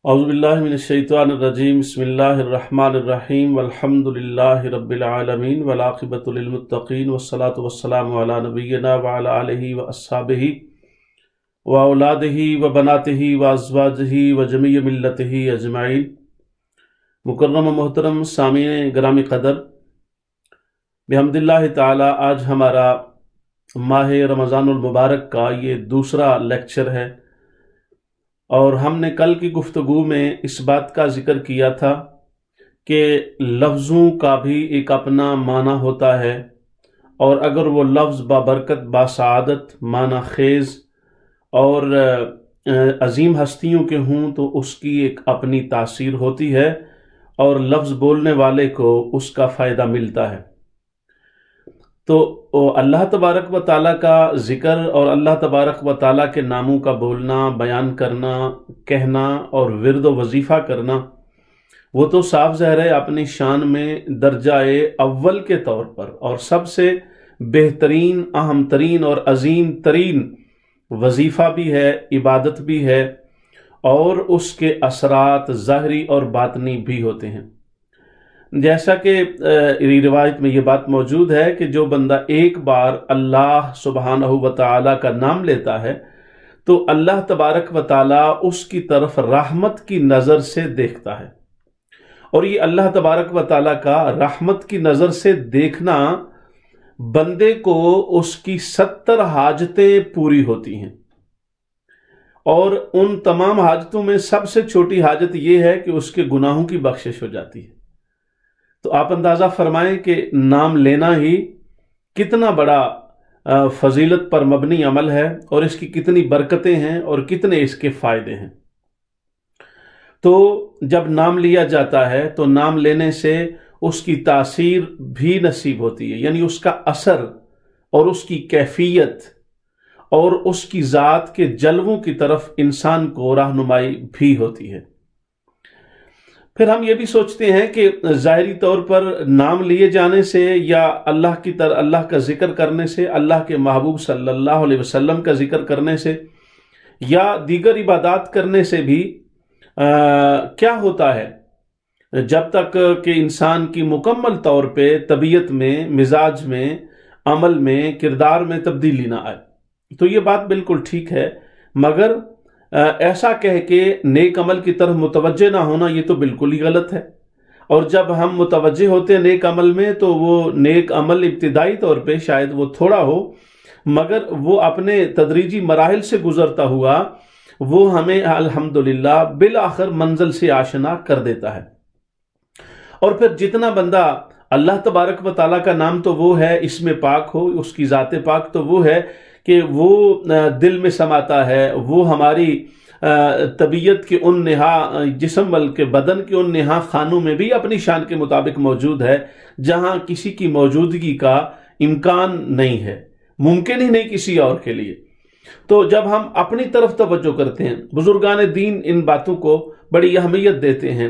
اعوذ باللہ من الشیطان الرجیم بسم اللہ الرحمن الرحیم والحمد للہ رب العالمین والعاقبۃ للمتقین والصلاة والسلام علی نبینا وعلی آلہ واصحابہ واولادہ وبناتہ وازواجہ وجمیع ملتہ اجمعین۔ مکرم و محترم سامعین گرامی قدر، بحمد اللہ تعالی آج ہمارا ماہ رمضان المبارک کا یہ دوسرا لیکچر ہے، اور ہم نے کل کی گفتگو میں اس بات کا ذکر کیا تھا کہ لفظوں کا بھی ایک اپنا معنی ہوتا ہے، اور اگر وہ لفظ بابرکت، باسعادت، معنی خیز اور عظیم ہستیوں کے ہوں تو اس کی ایک اپنی تاثیر ہوتی ہے اور لفظ بولنے والے کو اس کا فائدہ ملتا ہے۔ تو اللہ تبارک و تعالیٰ کا ذکر اور اللہ تبارک و تعالیٰ کے ناموں کا بولنا، بیان کرنا، کہنا اور ورد و وظیفہ کرنا، وہ تو صاف ظاہر ہے اپنی شان میں درجہ اول کے طور پر اور سب سے بہترین، اہم ترین اور عظیم ترین وظیفہ بھی ہے، عبادت بھی ہے، اور اس کے اثرات ظاہری اور باطنی بھی ہوتے ہیں۔ جیسا کہ روایت میں یہ بات موجود ہے کہ جو بندہ ایک بار اللہ سبحانہ و تعالی کا نام لیتا ہے تو اللہ تبارک و تعالی اس کی طرف رحمت کی نظر سے دیکھتا ہے، اور یہ اللہ تبارک و تعالی کا رحمت کی نظر سے دیکھنا بندے کو اس کی 70 حاجتیں پوری ہوتی ہیں، اور ان تمام حاجتوں میں سب سے چھوٹی حاجت یہ ہے کہ اس کے گناہوں کی بخشش ہو جاتی ہے۔ تو آپ اندازہ فرمائیں کہ نام لینا ہی کتنا بڑا فضیلت پر مبنی عمل ہے، اور اس کی کتنی برکتیں ہیں اور کتنے اس کے فائدے ہیں۔ تو جب نام لیا جاتا ہے تو نام لینے سے اس کی تاثیر بھی نصیب ہوتی ہے، یعنی اس کا اثر اور اس کی کیفیت اور اس کی ذات کے جلووں کی طرف انسان کو رہنمائی بھی ہوتی ہے۔ پھر ہم یہ بھی سوچتے ہیں کہ ظاہری طور پر نام لیے جانے سے یا اللہ کا ذکر کرنے سے، اللہ کے محبوب صلی اللہ علیہ وسلم کا ذکر کرنے سے یا دیگر عبادات کرنے سے بھی کیا ہوتا ہے، جب تک کہ انسان کی مکمل طور پہ طبیعت میں، مزاج میں، عمل میں، کردار میں تبدیلی نہ آئے۔ تو یہ بات بالکل ٹھیک ہے، مگر ایسا کہہ کے نیک عمل کی طرف متوجہ نہ ہونا یہ تو بالکل ہی غلط ہے۔ اور جب ہم متوجہ ہوتے ہیں نیک عمل میں تو وہ نیک عمل ابتدائی طور پہ شاید وہ تھوڑا ہو، مگر وہ اپنے تدریجی مراحل سے گزرتا ہوا وہ ہمیں الحمدللہ بالآخر منزل سے آشنا کر دیتا ہے۔ اور پھر جتنا بندہ اللہ تبارک و تعالیٰ کا نام تو وہ ہے، اس میں پاک ہو، اس کی ذات پاک تو وہ ہے کہ وہ دل میں سماتا ہے، وہ ہماری طبیعت کے ان نہا جسم بلکہ بدن کے ان نہا خانوں میں بھی اپنی شان کے مطابق موجود ہے جہاں کسی کی موجودگی کا امکان نہیں ہے، ممکن ہی نہیں کسی اور کے لیے۔ تو جب ہم اپنی طرف توجہ کرتے ہیں، بزرگان دین ان باتوں کو بڑی اہمیت دیتے ہیں۔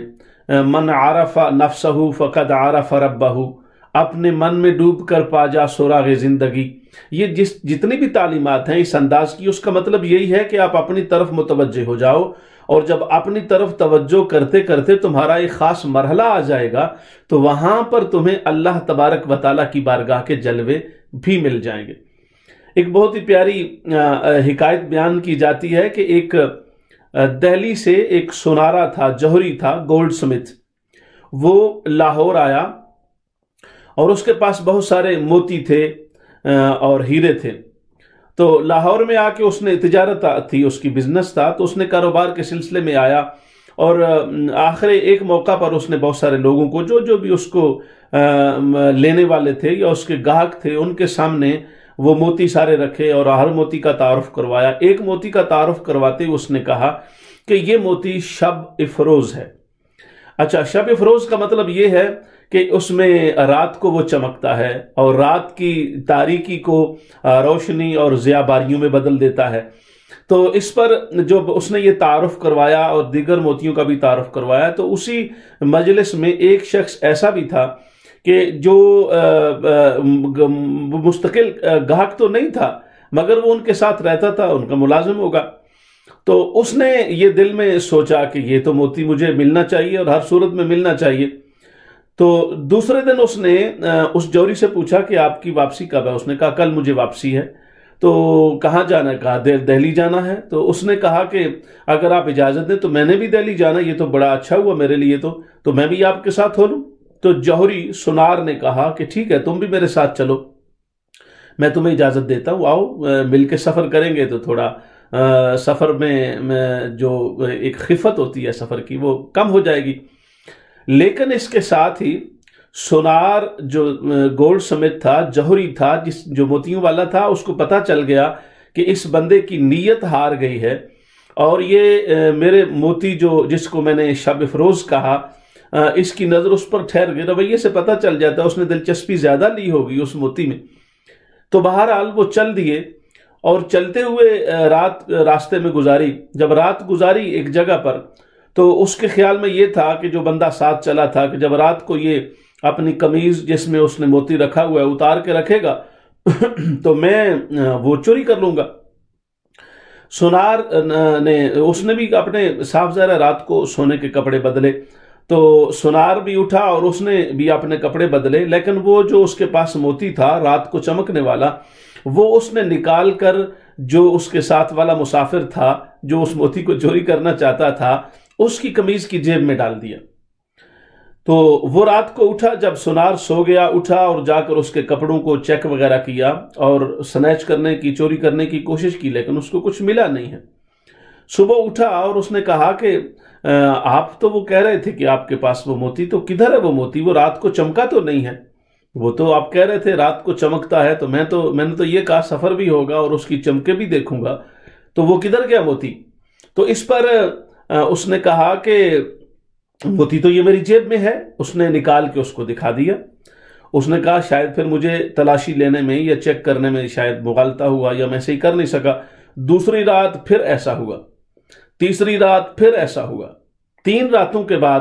من عرف نفسہ فقد عرف ربہ، اپنے من میں ڈوب کر پا جا سراغ زندگی۔ یہ جتنی بھی تعلیمات ہیں اس انداز کی، اس کا مطلب یہی ہے کہ آپ اپنی طرف متوجہ ہو جاؤ، اور جب اپنی طرف توجہ کرتے کرتے تمہارا ایک خاص مرحلہ آ جائے گا تو وہاں پر تمہیں اللہ تبارک و تعالیٰ کی بارگاہ کے جلوے بھی مل جائیں گے۔ ایک بہت ہی پیاری حکایت بیان کی جاتی ہے کہ ایک دہلی سے ایک سنارا تھا، جوہری تھا، گولڈ سمتھ، وہ لاہور آیا اور اس کے پاس بہت سارے موتی تھے اور ہیرے تھے۔ تو لاہور میں آ کے اس نے تجارت تھی، اس کی بزنس تھا، تو اس نے کاروبار کے سلسلے میں آیا، اور آخر ایک موقع پر اس نے بہت سارے لوگوں کو جو بھی اس کو لینے والے تھے یا اس کے گاہک تھے ان کے سامنے وہ موتی سارے رکھے اور ہر موتی کا تعارف کروایا۔ ایک موتی کا تعارف کرواتے اس نے کہا کہ یہ موتی شب افروز ہے۔ اچھا، شب افروز کا مطلب یہ ہے کہ اس میں رات کو وہ چمکتا ہے اور رات کی تاریکی کو روشنی اور ضیاء باریوں میں بدل دیتا ہے۔ تو اس پر جو اس نے یہ تعارف کروایا اور دیگر موتیوں کا بھی تعارف کروایا، تو اسی مجلس میں ایک شخص ایسا بھی تھا کہ جو مستقل گاہک تو نہیں تھا، مگر وہ ان کے ساتھ رہتا تھا، ان کا ملازم ہوگا۔ تو اس نے یہ دل میں سوچا کہ یہ تو موتی مجھے ملنا چاہیے اور ہر صورت میں ملنا چاہیے. تو دوسرے دن اس نے اس جوہری سے پوچھا کہ آپ کی واپسی کب ہے؟ اس نے کہا کل مجھے واپسی ہے. تو کہاں جانا ہے؟ کہا دہلی جانا ہے. تو اس نے کہا کہ اگر آپ اجازت دیں تو میں نے بھی دہلی جانا، یہ تو بڑا اچھا ہوا میرے لیے، تو میں بھی آپ کے ساتھ ہو لوں. تو جوہری سونار نے کہا کہ ٹھیک ہے، تم بھی میرے ساتھ چلو، میں تمہیں اجازت دیتا ہوں، آؤ مل کے سفر کریں گے تو تھوڑا سفر میں جو ایک خفت ہوتی ہے سفر کی وہ کم ہو جائے گی. لیکن اس کے ساتھ ہی سونار جو گولڈ سمتھ تھا، جوہری تھا، جو موتیوں والا تھا، اس کو پتا چل گیا کہ اس بندے کی نیت ہار گئی ہے، اور یہ میرے موتی جس کو میں نے شب افروز کہا، اس کی نظر اس پر ٹھہر گئی. رویے سے پتا چل جاتا ہے اس نے دلچسپی زیادہ لی ہوگی اس موتی میں. تو بہرحال وہ چل دیے اور چلتے ہوئے رات راستے میں گزاری. جب رات گزاری ایک جگہ پر، تو اس کے خیال میں یہ تھا کہ جو بندہ ساتھ چلا تھا کہ جب رات کو یہ اپنی قمیض جس میں اس نے موتی رکھا ہوا ہے اتار کے رکھے گا تو میں وہ چوری کر لوں گا. سونار اس نے بھی اپنے صاف ظاہر رات کو سونے کے کپڑے بدلے. تو سونار بھی اٹھا اور اس نے بھی اپنے کپڑے بدلے، لیکن وہ جو اس کے پاس موتی تھا رات کو چمکنے والا، وہ اس نے نکال کر جو اس کے ساتھ والا مسافر تھا جو اس موتی کو چوری کرنا چاہتا تھا، اس کی قمیض کی جیب میں ڈال دیا. تو وہ رات کو اٹھا، جب سونار سو گیا، اٹھا اور جا کر اس کے کپڑوں کو چیک وغیرہ کیا اور سنیچ کرنے کی، چوری کرنے کی کوشش کی، لیکن اس کو کچھ ملا نہیں ہے. صبح اٹھا اور اس نے کہا کہ آپ تو وہ کہہ رہے تھے کہ آپ کے پاس وہ موتی، تو کدھر ہے وہ موتی؟ وہ رات کو چمکا تو نہیں ہے. وہ تو آپ کہہ رہے تھے رات کو چمکتا ہے، تو میں نے تو یہ کہا سفر بھی ہوگا اور اس کی چمکے بھی دیکھوں گا، تو وہ کدھر گیا موتی؟ تو اس پر اس نے کہا کہ موتی تو یہ میری جیب میں ہے. اس نے نکال کے اس کو دکھا دیا. اس نے کہا شاید پھر مجھے تلاشی لینے میں یا چیک کرنے میں شاید مغالطہ ہوا یا میں صحیح کر نہیں سکا. دوسری رات پھر ایسا ہوا، تیسری رات پھر ایسا ہوا. 3 راتوں کے بعد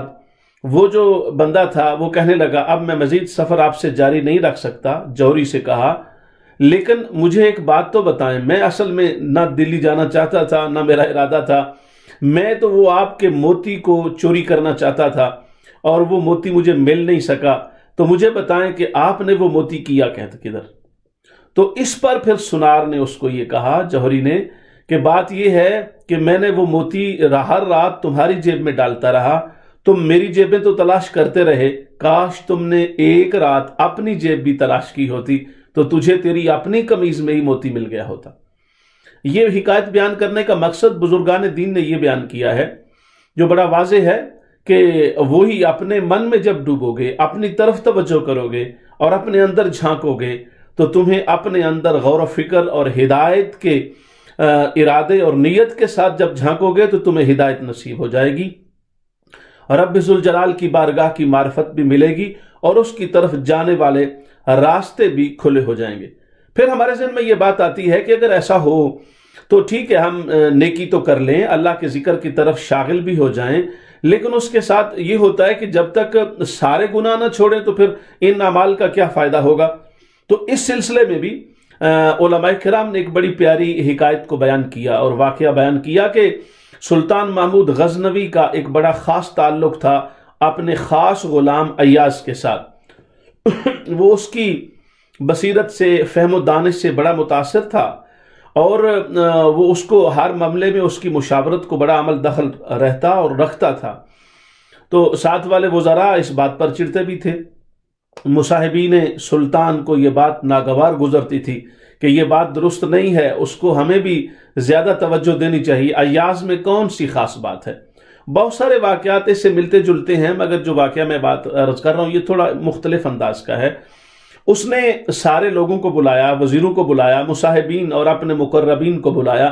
وہ جو بندہ تھا وہ کہنے لگا اب میں مزید سفر آپ سے جاری نہیں رکھ سکتا. جوہری سے کہا لیکن مجھے ایک بات تو بتائیں، میں اصل میں نہ دلی جانا چاہتا تھا، نہ میرا ارادہ تھا، میں تو وہ آپ کے موتی کو چوری کرنا چاہتا تھا اور وہ موتی مجھے مل نہیں سکا. تو مجھے بتائیں کہ آپ نے وہ موتی کیا کدھر؟ تو اس پر پھر سونار نے اس کو یہ کہا، جوہری نے، کہ بات یہ ہے کہ میں نے وہ موتی ہر رات تمہاری جیب میں ڈالتا رہا، تم میری جیبیں تو تلاش کرتے رہے، کاش تم نے ایک رات اپنی جیب بھی تلاش کی ہوتی تو تجھے تیری اپنی قمیض میں ہی موتی مل گیا ہوتا. یہ حکایت بیان کرنے کا مقصد بزرگان دین نے یہ بیان کیا ہے جو بڑا واضح ہے کہ وہی اپنے من میں جب ڈوبو گے، اپنی طرف توجہ کرو گے اور اپنے اندر جھانکو گے تو تمہیں اپنے اندر غور و فکر اور ہدایت کے ارادے اور نیت کے ساتھ جب جھانکو گے تو تمہیں ہدایت نصیب ہو جائے گی، رب ذوالجلال کی بارگاہ کی معرفت بھی ملے گی اور اس کی طرف جانے والے راستے بھی کھلے ہو جائیں گے. پھر ہمارے ذہن میں یہ بات آتی ہے کہ اگر ایسا ہو تو ٹھیک ہے، ہم نیکی تو کر لیں، اللہ کے ذکر کی طرف شاغل بھی ہو جائیں، لیکن اس کے ساتھ یہ ہوتا ہے کہ جب تک سارے گناہ نہ چھوڑیں تو پھر ان اعمال کا کیا فائدہ ہوگا. تو اس سلسلے میں بھی علماء کرام نے ایک بڑی پیاری حکایت کو بیان کیا اور واقعہ بیان کیا کہ سلطان محمود غزنوی کا ایک بڑا خاص تعلق تھا اپنے خاص غلام ایاز کے ساتھ. وہ اس کی بصیرت سے، فہم و دانش سے بڑا متاثر تھا اور وہ اس کو ہر معاملے میں اس کی مشاورت کو بڑا عمل دخل رہتا اور رکھتا تھا. تو ساتھ والے وزراء اس بات پر چڑھتے بھی تھے. مصاحبین سلطان کو یہ بات ناگوار گزرتی تھی کہ یہ بات درست نہیں ہے، اس کو ہمیں بھی زیادہ توجہ دینی چاہیے، ایاز میں کون سی خاص بات ہے. بہت سارے واقعات اس سے ملتے جلتے ہیں، مگر جو واقعہ میں بات عرض کر رہا ہوں یہ تھوڑا مختلف انداز کا ہے. اس نے سارے لوگوں کو بلایا، وزیروں کو بلایا، مصاحبین اور اپنے مقربین کو بلایا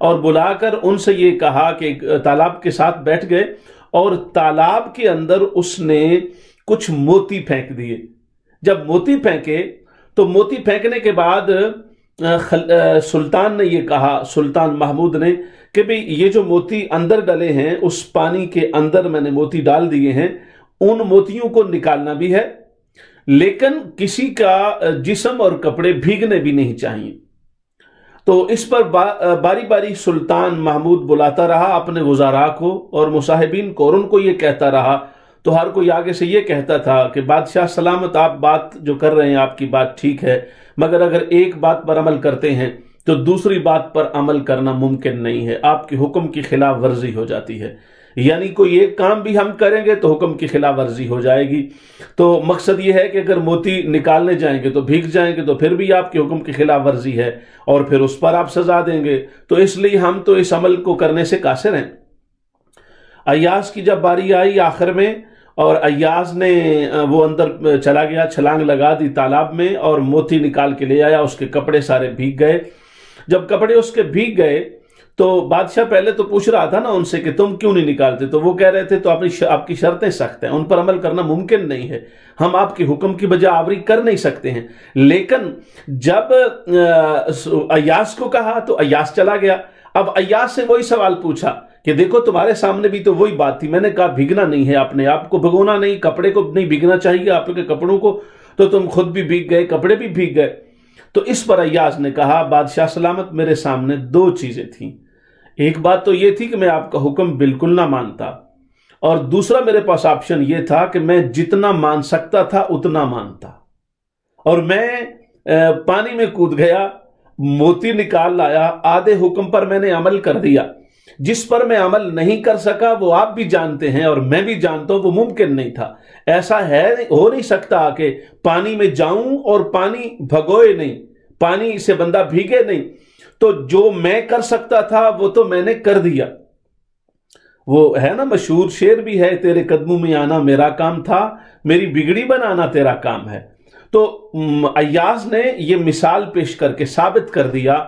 اور بلا کر ان سے یہ کہا کہ تالاب کے ساتھ بیٹھ گئے اور تالاب کے اندر اس نے کچھ موتی پھینک دیے. جب موتی پھینکے تو موتی پھینکنے کے بعد سلطان نے یہ کہا، سلطان محمود نے، کہ بھئی یہ جو موتی اندر ڈلے ہیں اس پانی کے اندر میں نے موتی ڈال دیے ہیں، ان موتیوں کو نکالنا بھی ہے لیکن کسی کا جسم اور کپڑے بھیگنے بھی نہیں چاہیے. تو اس پر باری باری سلطان محمود بلاتا رہا اپنے وزراء کو اور مصاحبین کو، اور ان کو یہ کہتا رہا، تو ہر کوئی آگے سے یہ کہتا تھا کہ بادشاہ سلامت، آپ بات جو کر رہے ہیں آپ کی بات ٹھیک ہے، مگر اگر ایک بات پر عمل کرتے ہیں تو دوسری بات پر عمل کرنا ممکن نہیں ہے، آپ کے حکم کی خلاف ورزی ہو جاتی ہے، یعنی کوئی ایک کام بھی ہم کریں گے تو حکم کی خلاف ورزی ہو جائے گی۔ تو مقصد یہ ہے کہ اگر موتی نکالنے جائیں گے تو بھیگ جائیں گے تو پھر بھی آپ کے حکم کی خلاف ورزی ہے اور پھر اس پر آپ سزا دیں گے، تو اس لیے ہم تو اس عمل کو کرنے سے قاصر ہیں۔ ایاز کی جب باری آئی آخر میں، اور ایاز نے وہ اندر چلا گیا، چھلانگ لگا دی تالاب میں اور موتی نکال کے لے آیا، اس کے کپڑے سارے بھیگ گئے۔ جب کپڑے اس کے بھیگ گئے تو بادشاہ پہلے تو پوچھ رہا تھا نا ان سے کہ تم کیوں نہیں نکالتے، تو وہ کہہ رہے تھے تو آپ کی شرطیں سخت ہیں، ان پر عمل کرنا ممکن نہیں ہے، ہم آپ کے حکم کی بجا آوری کر نہیں سکتے ہیں۔ لیکن جب ایاز کو کہا تو ایاز چلا گیا۔ اب ایاز سے وہی سوال پوچھا کہ دیکھو تمہارے سامنے بھی تو وہی بات تھی، میں نے کہا بھیگنا نہیں ہے، اپنے آپ کو بھگونا نہیں، کپڑے کو نہیں بھیگنا چاہیے، آپ کے کپڑوں کو، تو تم خود بھی بھیگ گئے، کپڑے بھی بھیگ گئے۔ تو اس پر ایاز نے کہا بادشاہ سلامت، میرے سامنے دو چیزیں تھیں، ایک بات تو یہ تھی کہ میں آپ کا حکم بالکل نہ مانتا، اور دوسرا میرے پاس آپشن یہ تھا کہ میں جتنا مان سکتا تھا اتنا مانتا، اور میں پانی میں کود گیا، موتی نکال لایا، آدھے حکم پر میں نے عمل کر دیا، جس پر میں عمل نہیں کر سکا وہ آپ بھی جانتے ہیں اور میں بھی جانتا ہوں وہ ممکن نہیں تھا۔ ایسا ہو نہیں سکتا کہ پانی میں جاؤں اور پانی بھگوئے نہیں، پانی سے بندہ بھیگے نہیں، تو جو میں کر سکتا تھا وہ تو میں نے کر دیا۔ وہ ہے نا مشہور شعر بھی ہے، تیرے قدموں میں آنا میرا کام تھا، میری بگڑی بنانا تیرا کام ہے۔ تو ایاز نے یہ مثال پیش کر کے ثابت کر دیا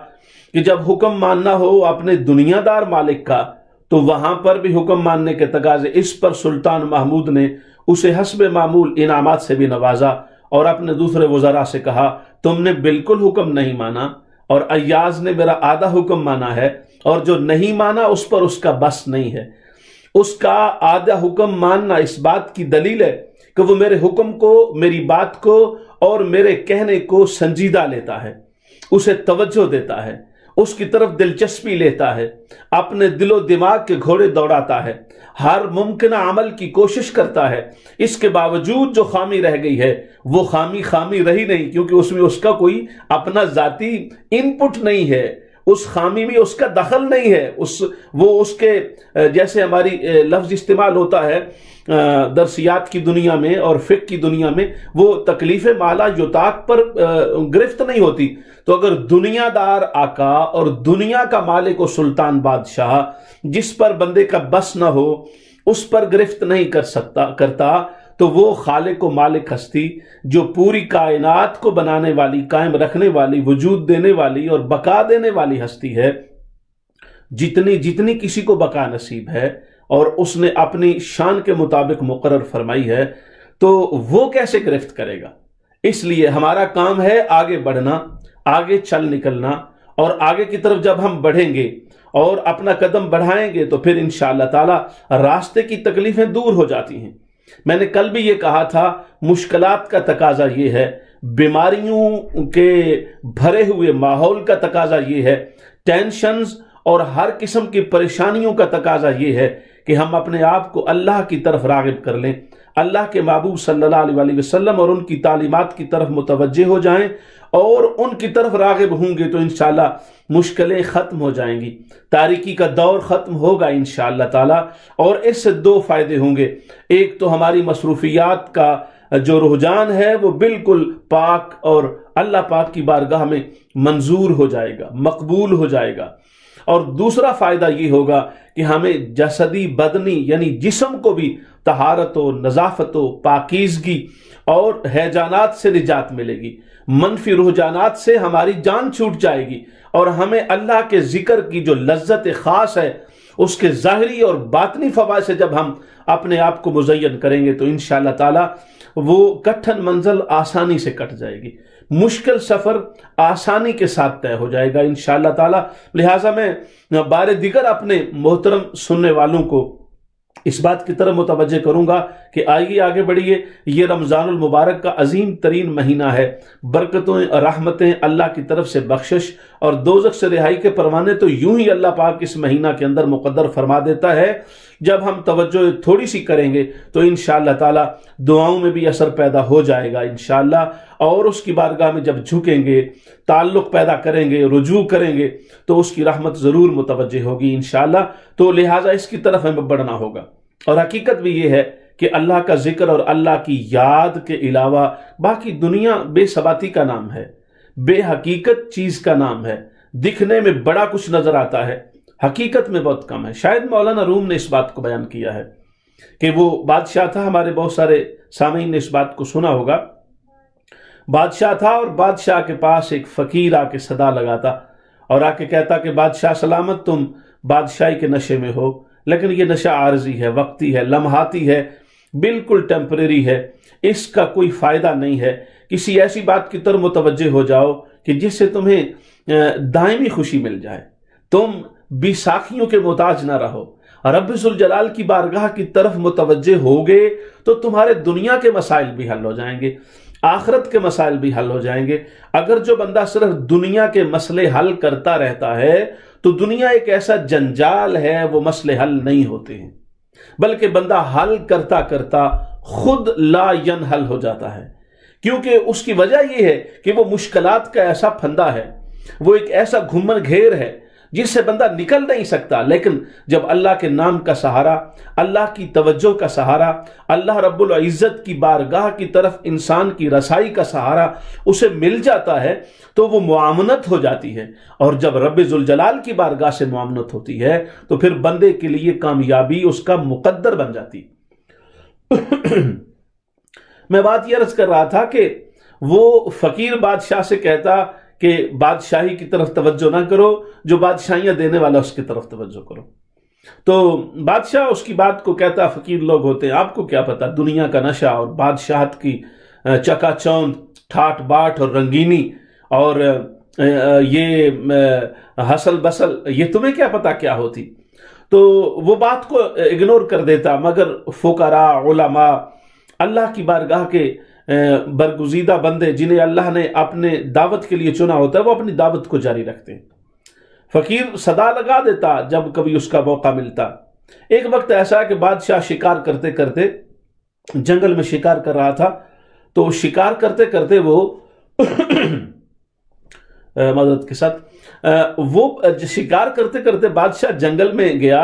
کہ جب حکم ماننا ہو اپنے دنیا دار مالک کا تو وہاں پر بھی حکم ماننے کے تقاضے۔ اس پر سلطان محمود نے اسے حسب معمول انعامات سے بھی نوازا اور اپنے دوسرے وزراء سے کہا تم نے بالکل حکم نہیں مانا، اور ایاز نے میرا آدھا حکم مانا ہے، اور جو نہیں مانا اس پر اس کا بس نہیں ہے۔ اس کا آدھا حکم ماننا اس بات کی دلیل ہے کہ وہ میرے حکم کو، میری بات کو اور میرے کہنے کو سنجیدہ لیتا ہے، اسے توجہ دیتا ہے، اس کی طرف دلچسپی لیتا ہے، اپنے دل و دماغ کے گھوڑے دوڑاتا ہے، ہر ممکنہ عمل کی کوشش کرتا ہے۔ اس کے باوجود جو خامی رہ گئی ہے وہ خامی رہی نہیں، کیونکہ اس میں اس کا کوئی اپنا ذاتی ان پٹ نہیں ہے، اس خامی میں اس کا دخل نہیں ہے، وہ اس کے جیسے ہماری لفظ استعمال ہوتا ہے درسیات کی دنیا میں اور فقہ کی دنیا میں، وہ تکلیف مالا یطاق پر گرفت نہیں ہوتی۔ تو اگر دنیا دار آقا اور دنیا کا مالک و سلطان بادشاہ جس پر بندے کا بس نہ ہو اس پر گرفت نہیں کرتا تو وہ خالق و مالک ہستی جو پوری کائنات کو بنانے والی، قائم رکھنے والی، وجود دینے والی اور بقا دینے والی ہستی ہے، جتنی کسی کو بقا نصیب ہے اور اس نے اپنی شان کے مطابق مقرر فرمائی ہے، تو وہ کیسے گرفت کرے گا؟ اس لیے ہمارا کام ہے آگے بڑھنا، آگے چل نکلنا، اور آگے کی طرف جب ہم بڑھیں گے اور اپنا قدم بڑھائیں گے تو پھر انشاءاللہ تعالی راستے کی تکلیفیں دور ہو جاتی ہیں۔ میں نے کل بھی یہ کہا تھا، مشکلات کا تقاضا یہ ہے، بیماریوں کے بھرے ہوئے ماحول کا تقاضا یہ ہے، ٹینشنز اور ہر قسم کی پریشانیوں کا تقاضا یہ ہے کہ ہم اپنے آپ کو اللہ کی طرف راغب کر لیں، اللہ کے محبوب صلی اللہ علیہ وسلم اور ان کی تعلیمات کی طرف متوجہ ہو جائیں، اور ان کی طرف راغب ہوں گے تو انشاءاللہ مشکلیں ختم ہو جائیں گی، تاریکی کا دور ختم ہوگا انشاءاللہ تعالی، اور اس سے دو فائدے ہوں گے۔ ایک تو ہماری مصروفیات کا جو رجحان ہے وہ بالکل پاک اور اللہ پاک کی بارگاہ میں منظور ہو جائے گا، مقبول ہو جائے گا، اور دوسرا فائدہ یہ ہوگا کہ ہمیں جسدی بدنی یعنی جسم کو بھی طہارت و نظافت و پاکیزگی اور ہیجانات سے نجات ملے گی، منفی رجحانات سے ہماری جان چھوٹ جائے گی، اور ہمیں اللہ کے ذکر کی جو لذت خاص ہے اس کے ظاہری اور باطنی فوائد سے جب ہم اپنے آپ کو مزین کریں گے تو انشاءاللہ تعالی وہ کٹھن منزل آسانی سے کٹ جائے گی، مشکل سفر آسانی کے ساتھ طے ہو جائے گا انشاءاللہ تعالی۔ لہٰذا میں بار دیگر اپنے محترم سننے والوں کو اس بات کی طرف متوجہ کروں گا کہ آئیے آگے بڑھیے، یہ رمضان المبارک کا عظیم ترین مہینہ ہے، برکتیں رحمتیں اللہ کی طرف سے بخشش اور دوزخ سے رہائی کے پروانے تو یوں ہی اللہ پاک اس مہینہ کے اندر مقدر فرما دیتا ہے۔ جب ہم توجہ تھوڑی سی کریں گے تو انشاءاللہ تعالی دعاؤں میں بھی اثر پیدا ہو جائے گا انشاءاللہ، اور اس کی بارگاہ میں جب جھکیں گے، تعلق پیدا کریں گے، رجوع کریں گے تو اس کی رحمت ضرور متوجہ ہوگی انشاءاللہ۔ تو لہٰذا اس کی طرف ہمیں بڑھنا ہوگا، اور حقیقت بھی یہ ہے کہ اللہ کا ذکر اور اللہ کی یاد کے علاوہ باقی دنیا بے ثباتی کا نام ہے، بے حقیقت چیز کا نام ہے، دکھنے میں بڑا کچھ نظر آتا ہے، حقیقت میں بہت کم ہے۔ شاید مولانا روم نے اس بات کو بیان کیا ہے کہ وہ بادشاہ تھا، ہمارے بہت سارے سامعین نے اس بات کو سنا ہوگا، بادشاہ تھا اور بادشاہ کے پاس ایک فقیر آ کے صدا لگاتا اور آ کے کہتا کہ بادشاہ سلامت، تم بادشاہی کے نشے میں ہو، لیکن یہ نشہ عارضی ہے، وقتی ہے، لمحاتی ہے، بالکل ٹیمپریری ہے، اس کا کوئی فائدہ نہیں ہے، کسی ایسی بات کی طرف متوجہ ہو جاؤ کہ جس سے تمہیں دائمی خوشی مل جائے، تم بیساکھیوں کے محتاج نہ رہو، رب ذوالجلال کی بارگاہ کی طرف متوجہ ہوگے تو تمہارے دنیا کے مسائل بھی حل ہو جائیں گے، آخرت کے مسائل بھی حل ہو جائیں گے۔ اگر جو بندہ صرف دنیا کے مسئلے حل کرتا رہتا ہے تو دنیا ایک ایسا جنجال ہے، وہ مسئلے حل نہیں ہوتے ہیں، بلکہ بندہ حل کرتا کرتا خود لا ینحل ہو جاتا ہے، کیونکہ اس کی وجہ یہ ہے کہ وہ مشکلات کا ایسا پھندا ہے، وہ ایک ایسا گھمن گھیر ہے جس سے بندہ نکل نہیں سکتا۔ لیکن جب اللہ کے نام کا سہارا، اللہ کی توجہ کا سہارا، اللہ رب العزت کی بارگاہ کی طرف انسان کی رسائی کا سہارا اسے مل جاتا ہے تو وہ معامنت ہو جاتی ہے، اور جب رب ذوالجلال کی بارگاہ سے معامنت ہوتی ہے تو پھر بندے کے لیے کامیابی اس کا مقدر بن جاتی۔ میں بات یہ عرض کر رہا تھا کہ وہ فقیر بادشاہ سے کہتا کہ بادشاہی کی طرف توجہ نہ کرو، جو بادشاہیاں دینے والا اس کی طرف توجہ کرو۔ تو بادشاہ اس کی بات کو کہتا، فقیر لوگ ہوتے ہیں، آپ کو کیا پتا دنیا کا نشہ اور بادشاہت کی چکا چوند، ٹھاٹ باٹ اور رنگینی اور یہ حسل بسل، یہ تمہیں کیا پتا کیا ہوتی۔ تو وہ بات کو اگنور کر دیتا، مگر فقراء، علماء، اللہ کی بارگاہ کے برگزیدہ بندے جنہیں اللہ نے اپنے دعوت کے لیے چنا ہوتا ہے، وہ اپنی دعوت کو جاری رکھتے ہیں۔ فقیر صدا لگا دیتا جب کبھی اس کا موقع ملتا۔ ایک وقت ایسا کہ بادشاہ شکار کرتے کرتے جنگل میں شکار کر رہا تھا، تو شکار کرتے کرتے وہ مدد کے ساتھ وہ شکار کرتے کرتے بادشاہ جنگل میں گیا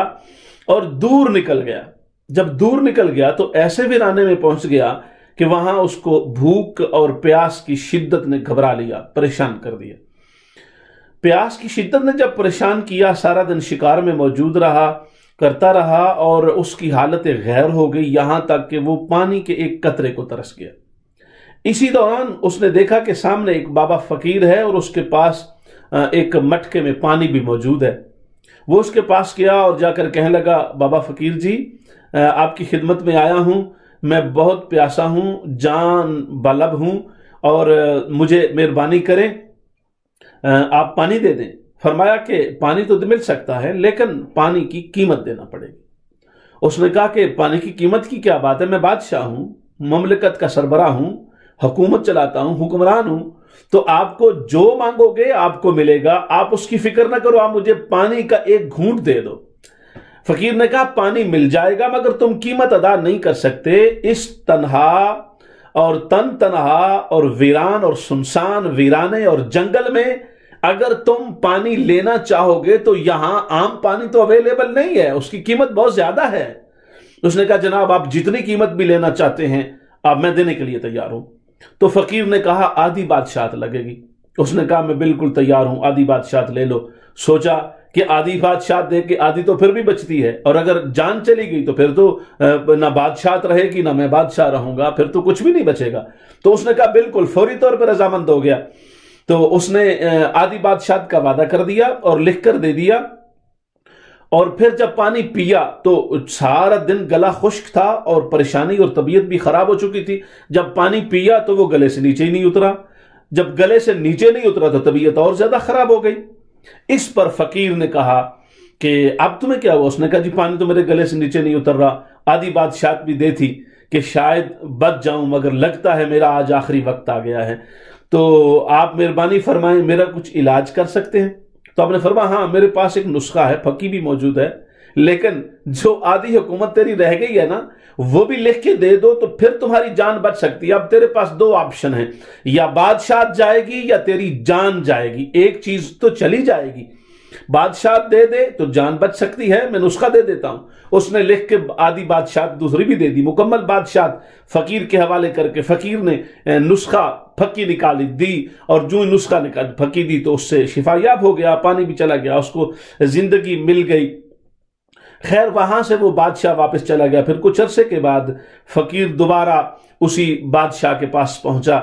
اور دور نکل گیا۔ جب دور نکل گیا تو ایسے ویرانے میں پہنچ گیا کہ وہاں اس کو بھوک اور پیاس کی شدت نے گھبرا لیا، پریشان کر دیا۔ پیاس کی شدت نے جب پریشان کیا، سارا دن شکار میں موجود رہا، کرتا رہا، اور اس کی حالت غیر ہو گئی، یہاں تک کہ وہ پانی کے ایک قطرے کو ترس گیا۔ اسی دوران اس نے دیکھا کہ سامنے ایک بابا فقیر ہے اور اس کے پاس ایک مٹکے میں پانی بھی موجود ہے۔ وہ اس کے پاس گیا اور جا کر کہنے لگا، بابا فقیر جی، آپ کی خدمت میں آیا ہوں، میں بہت پیاسا ہوں، جان بلب ہوں، اور مجھے مہربانی کریں، آپ پانی دے دیں۔ فرمایا کہ پانی تو مل سکتا ہے لیکن پانی کی قیمت دینا پڑے گی۔ اس نے کہا کہ پانی کی قیمت کی کیا بات ہے، میں بادشاہ ہوں، مملکت کا سربراہ ہوں، حکومت چلاتا ہوں، حکمران ہوں، تو آپ کو جو مانگو گے آپ کو ملے گا، آپ اس کی فکر نہ کرو، آپ مجھے پانی کا ایک گھونٹ دے دو۔ فقیر نے کہا پانی مل جائے گا مگر تم قیمت ادا نہیں کر سکتے، اس تنہا اور تنہا اور ویران اور سنسان ویرانے اور جنگل میں اگر تم پانی لینا چاہو گے تو یہاں عام پانی تو اویلیبل نہیں ہے، اس کی قیمت بہت زیادہ ہے۔ اس نے کہا جناب آپ جتنی قیمت بھی لینا چاہتے ہیں اب میں دینے کے لیے تیار ہوں۔ تو فقیر نے کہا آدھی بادشاہت لگے گی۔ اس نے کہا میں بالکل تیار ہوں، آدھی بادشاہت لے لو۔ سوچا کہ آدھی بادشاہت دے کے آدھی تو پھر بھی بچتی ہے، اور اگر جان چلی گئی تو پھر تو نہ بادشاہت رہے گی نہ میں بادشاہ رہوں گا، پھر تو کچھ بھی نہیں بچے گا۔ تو اس نے کہا بالکل، فوری طور پر رضامند ہو گیا۔ تو اس نے آدھی بادشاہت کا وعدہ کر دیا اور لکھ کر دے دیا، اور پھر جب پانی پیا تو سارا دن گلا خشک تھا اور پریشانی اور طبیعت بھی خراب ہو چکی تھی۔ جب پانی پیا تو وہ گلے سے نیچے ہی نہیں اترا، جب گلے سے نیچے نہیں اترا تو طبیعت اور زیادہ خراب ہو گئی۔ اس پر فقیر نے کہا کہ اب تمہیں کیا ہوا؟ اس نے کہا جی پانی تو میرے گلے سے نیچے نہیں اتر رہا، آدھی بادشاہت بھی دے تھی کہ شاید بچ جاؤں، مگر لگتا ہے میرا آج آخری وقت آ گیا ہے۔ تو آپ مہربانی فرمائیں میرا کچھ علاج کر سکتے ہیں؟ تو آپ نے فرمایا ہاں میرے پاس ایک نسخہ ہے، پھکی بھی موجود ہے، لیکن جو آدھی حکومت تیری رہ گئی ہے نا وہ بھی لکھ کے دے دو تو پھر تمہاری جان بچ سکتی ہے۔ اب تیرے پاس دو آپشن ہیں، یا بادشاہت جائے گی یا تیری جان جائے گی، ایک چیز تو چلی جائے گی۔ بادشاہت دے دے تو جان بچ سکتی ہے، میں نسخہ دے دیتا ہوں۔ اس نے لکھ کے آدھی بادشاہت دوسری بھی دے دی، مکمل بادشاہت فقیر کے حوالے کر کے فقیر نے نسخہ پھکی نکالی دی، اور جو نسخہ پھکی دی تو اس سے شفا یاب ہو گیا، پانی بھی چلا گیا، اس کو زندگی مل گئی۔ خیر وہاں سے وہ بادشاہ واپس چلا گیا۔ پھر کچھ عرصے کے بعد فقیر دوبارہ اسی بادشاہ کے پاس پہنچا،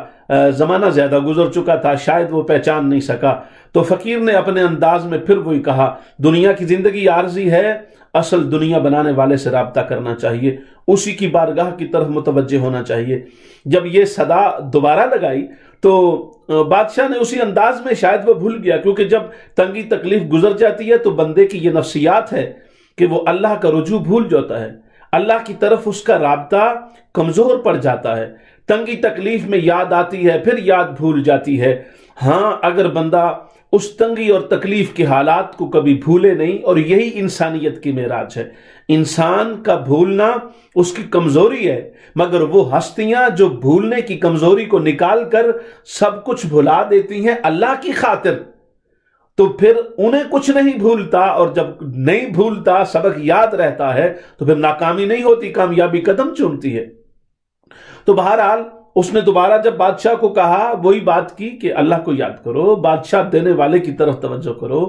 زمانہ زیادہ گزر چکا تھا، شاید وہ پہچان نہیں سکا، تو فقیر نے اپنے انداز میں پھر وہی کہا، دنیا کی زندگی عارضی ہے، اصل دنیا بنانے والے سے رابطہ کرنا چاہیے، اسی کی بارگاہ کی طرف متوجہ ہونا چاہیے۔ جب یہ صدا دوبارہ لگائی تو بادشاہ نے اسی انداز میں، شاید وہ بھول گیا، کیونکہ جب تنگی تکلیف گزر جاتی ہے تو بندے کی یہ نفسیات ہے کہ وہ اللہ کا رجوع بھول جاتا ہے، اللہ کی طرف اس کا رابطہ کمزور پڑ جاتا ہے، تنگی تکلیف میں یاد آتی ہے پھر یاد بھول جاتی ہے۔ ہاں اگر بندہ اس تنگی اور تکلیف کے حالات کو کبھی بھولے نہیں، اور یہی انسانیت کی معراج ہے، انسان کا بھولنا اس کی کمزوری ہے، مگر وہ ہستیاں جو بھولنے کی کمزوری کو نکال کر سب کچھ بھلا دیتی ہیں اللہ کی خاطر، تو پھر انہیں کچھ نہیں بھولتا، اور جب نہیں بھولتا سبق یاد رہتا ہے تو پھر ناکامی نہیں ہوتی، کامیابی قدم چومتی ہے۔ تو بہرحال اس نے دوبارہ جب بادشاہ کو کہا وہی بات کی کہ اللہ کو یاد کرو، بادشاہ دینے والے کی طرف توجہ کرو،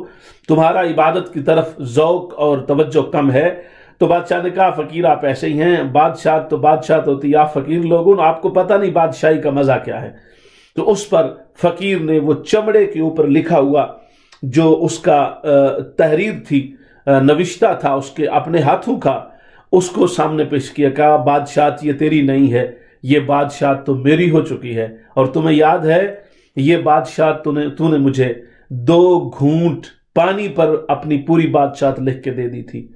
تمہارا عبادت کی طرف ذوق اور توجہ کم ہے۔ تو بادشاہ نے کہا فقیر آپ ایسے ہی ہیں، بادشاہت ہوتی، آپ فقیر لوگوں آپ کو پتہ نہیں بادشاہی کا مزہ کیا ہے۔ تو اس پر فقیر نے وہ چمڑے کے اوپر لکھا ہوا جو اس کا تحریر تھی، نوشتہ تھا اس کے اپنے ہاتھوں کا، اس کو سامنے پیش کیا، کہا بادشاہت یہ تیری نہیں ہے، یہ بادشاہت تو میری ہو چکی ہے، اور تمہیں یاد ہے یہ بادشاہت تو نے مجھے 2 گھونٹ پانی پر اپنی پوری بادشاہت لکھ کے دے دی تھی۔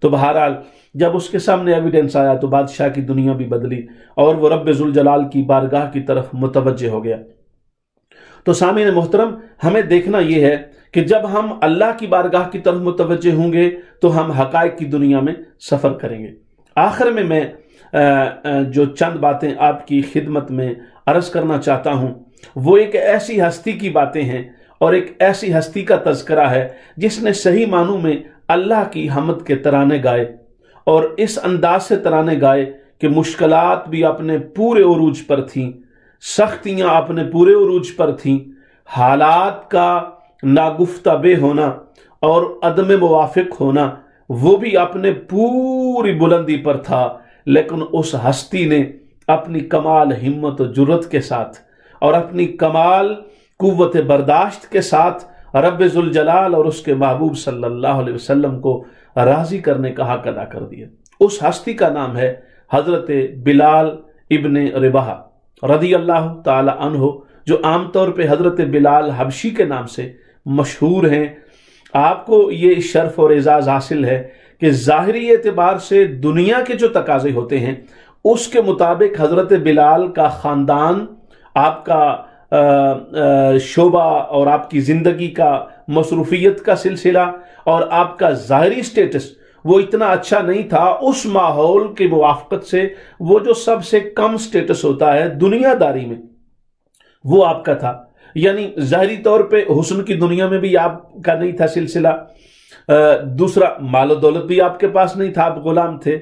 تو بہرحال جب اس کے سامنے ایویڈنس آیا تو بادشاہ کی دنیا بھی بدلی، اور وہ رب ذوالجلال کی بارگاہ کی طرف متوجہ ہو گیا۔ تو سامعین محترم ہمیں دیکھنا یہ ہے کہ جب ہم اللہ کی بارگاہ کی طرف متوجہ ہوں گے تو ہم حقائق کی دنیا میں سفر کریں گے۔ آخر میں جو چند باتیں آپ کی خدمت میں عرض کرنا چاہتا ہوں وہ ایک ایسی ہستی کی باتیں ہیں، اور ایک ایسی ہستی کا تذکرہ ہے جس نے صحیح معنوں میں اللہ کی حمد کے ترانے گائے، اور اس انداز سے ترانے گائے کہ مشکلات بھی اپنے پورے عروج پر تھیں، سختیاں اپنے پورے عروج پر تھیں، حالات کا ناگفتہ بے ہونا اور عدم موافق ہونا وہ بھی اپنے پوری بلندی پر تھا، لیکن اس ہستی نے اپنی کمال ہمت و جرت کے ساتھ اور اپنی کمال قوت برداشت کے ساتھ رب ذوالجلال اور اس کے محبوب صلی اللہ علیہ وسلم کو راضی کرنے کا حق ادا کر دیا۔ اس ہستی کا نام ہے حضرت بلال ابن رباح رضی اللہ تعالی عنہ، جو عام طور پہ حضرت بلال حبشی کے نام سے مشہور ہیں۔ آپ کو یہ شرف اور اعزاز حاصل ہے کہ ظاہری اعتبار سے دنیا کے جو تقاضے ہوتے ہیں اس کے مطابق حضرت بلال کا خاندان، آپ کا شعبہ اور آپ کی زندگی کا مصروفیت کا سلسلہ اور آپ کا ظاہری سٹیٹس وہ اتنا اچھا نہیں تھا۔ اس ماحول کے موافقت سے وہ جو سب سے کم سٹیٹس ہوتا ہے دنیا داری میں وہ آپ کا تھا، یعنی ظاہری طور پہ حسن کی دنیا میں بھی آپ کا نہیں تھا سلسلہ، دوسرا مال و دولت بھی آپ کے پاس نہیں تھا، آپ غلام تھے،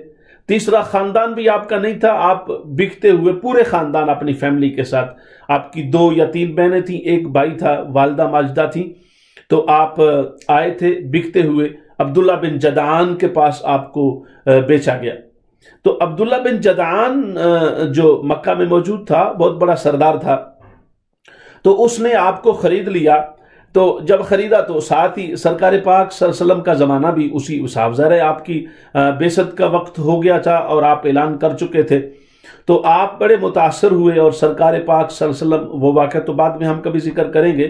تیسرا خاندان بھی آپ کا نہیں تھا، آپ بکتے ہوئے پورے خاندان اپنی فیملی کے ساتھ، آپ کی 2 یا 3 بہنیں تھیں، ایک بھائی تھا، والدہ ماجدہ تھیں، تو آپ آئے تھے بکتے ہوئے، عبداللہ بن جدعان کے پاس آپ کو بیچا گیا۔ تو عبداللہ بن جدعان جو مکہ میں موجود تھا، بہت بڑا سردار تھا، تو اس نے آپ کو خرید لیا۔ تو جب خریدا تو ساتھ ہی سرکار پاک صلی اللہ علیہ وسلم کا زمانہ بھی اسی حساب ظاہر ہے آپ کی بعثت کا وقت ہو گیا تھا اور آپ اعلان کر چکے تھے، تو آپ بڑے متاثر ہوئے، اور سرکار پاک صلی اللہ علیہ وسلم، وہ واقعہ تو بعد میں ہم کبھی ذکر کریں گے،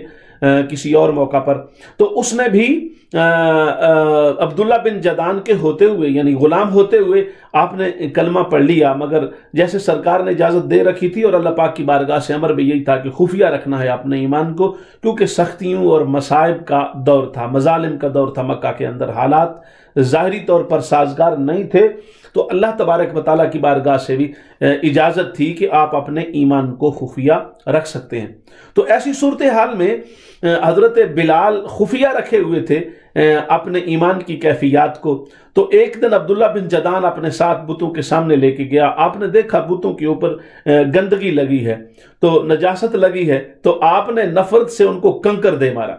کسی اور موقع پر، تو اس نے بھی عبداللہ بن جدعان کے ہوتے ہوئے یعنی غلام ہوتے ہوئے آپ نے کلمہ پڑھ لیا، مگر جیسے سرکار نے اجازت دے رکھی تھی اور اللہ پاک کی بارگاہ سے امر بھی یہی تھا کہ خفیہ رکھنا ہے اپنے ایمان کو، کیونکہ سختیوں اور مصائب کا دور تھا، مظالم کا دور تھا، مکہ کے اندر حالات ظاہری طور پر سازگار نہیں تھے، تو اللہ تبارک و تعالیٰ کی بارگاہ سے بھی اجازت تھی کہ آپ اپنے ایمان کو خفیہ رکھ سکتے ہیں۔ تو ایسی صورتحال میں حضرت بلال خفیہ رکھے ہوئے تھے اپنے ایمان کی کیفیات کو۔ تو ایک دن عبداللہ بن جدعان اپنے ساتھ بتوں کے سامنے لے کے گیا، آپ نے دیکھا بتوں کے اوپر گندگی لگی ہے، تو نجاست لگی ہے، تو آپ نے نفرت سے ان کو کنکر دے مارا،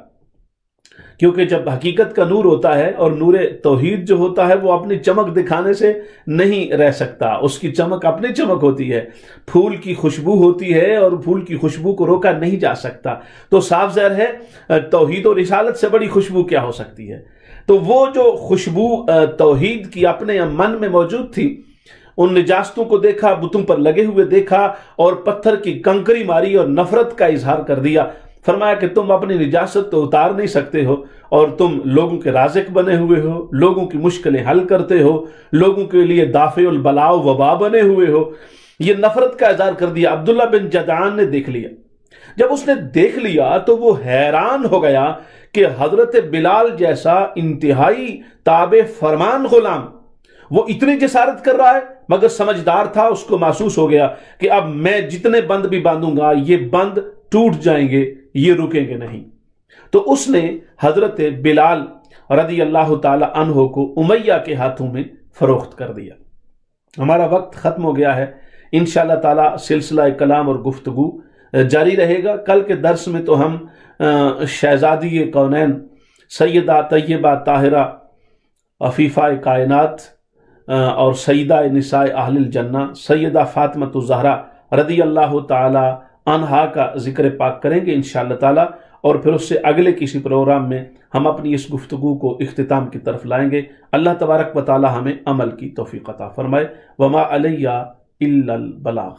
کیونکہ جب حقیقت کا نور ہوتا ہے اور نور توحید جو ہوتا ہے وہ اپنی چمک دکھانے سے نہیں رہ سکتا، اس کی چمک اپنی چمک ہوتی ہے، پھول کی خوشبو ہوتی ہے اور پھول کی خوشبو کو روکا نہیں جا سکتا، تو صاف ظاہر ہے توحید اور رسالت سے بڑی خوشبو کیا ہو سکتی ہے۔ تو وہ جو خوشبو توحید کی اپنے من میں موجود تھی، ان نجاستوں کو دیکھا، بتوں پر لگے ہوئے دیکھا اور پتھر کی کنکری ماری اور نفرت کا اظہار کر دیا۔ فرمایا کہ تم اپنی نجاست تو اتار نہیں سکتے ہو اور تم لوگوں کے رازق بنے ہوئے ہو، لوگوں کی مشکلیں حل کرتے ہو، لوگوں کے لیے دافع البلاء و وبا بنے ہوئے ہو۔ یہ نفرت کا اظہار کر دیا۔ عبداللہ بن جدعان نے دیکھ لیا، جب اس نے دیکھ لیا تو وہ حیران ہو گیا کہ حضرت بلال جیسا انتہائی تابع فرمان غلام وہ اتنی جسارت کر رہا ہے، مگر سمجھدار تھا، اس کو محسوس ہو گیا کہ اب میں جتنے بند بھی باندھوں گا یہ بند ٹوٹ جائیں گے، یہ رکیں گے نہیں۔ تو اس نے حضرت بلال رضی اللہ تعالی عنہ کو امیہ کے ہاتھوں میں فروخت کر دیا۔ ہمارا وقت ختم ہو گیا ہے، انشاءاللہ تعالی سلسلہ کلام اور گفتگو جاری رہے گا۔ کل کے درس میں تو ہم شہزادی کونین سیدہ طیبہ طاہرہ عفیفہ کائنات اور سیدہ نساء اہل الجنہ سیدہ فاطمہ الزہرا رضی اللہ تعالی عنہا کا ذکر پاک کریں گے انشاءاللہ تعالی، اور پھر اس سے اگلے کسی پروگرام میں ہم اپنی اس گفتگو کو اختتام کی طرف لائیں گے۔ اللہ تبارک و تعالی ہمیں عمل کی توفیق عطا فرمائے۔ وما علیہ الا البلاغ۔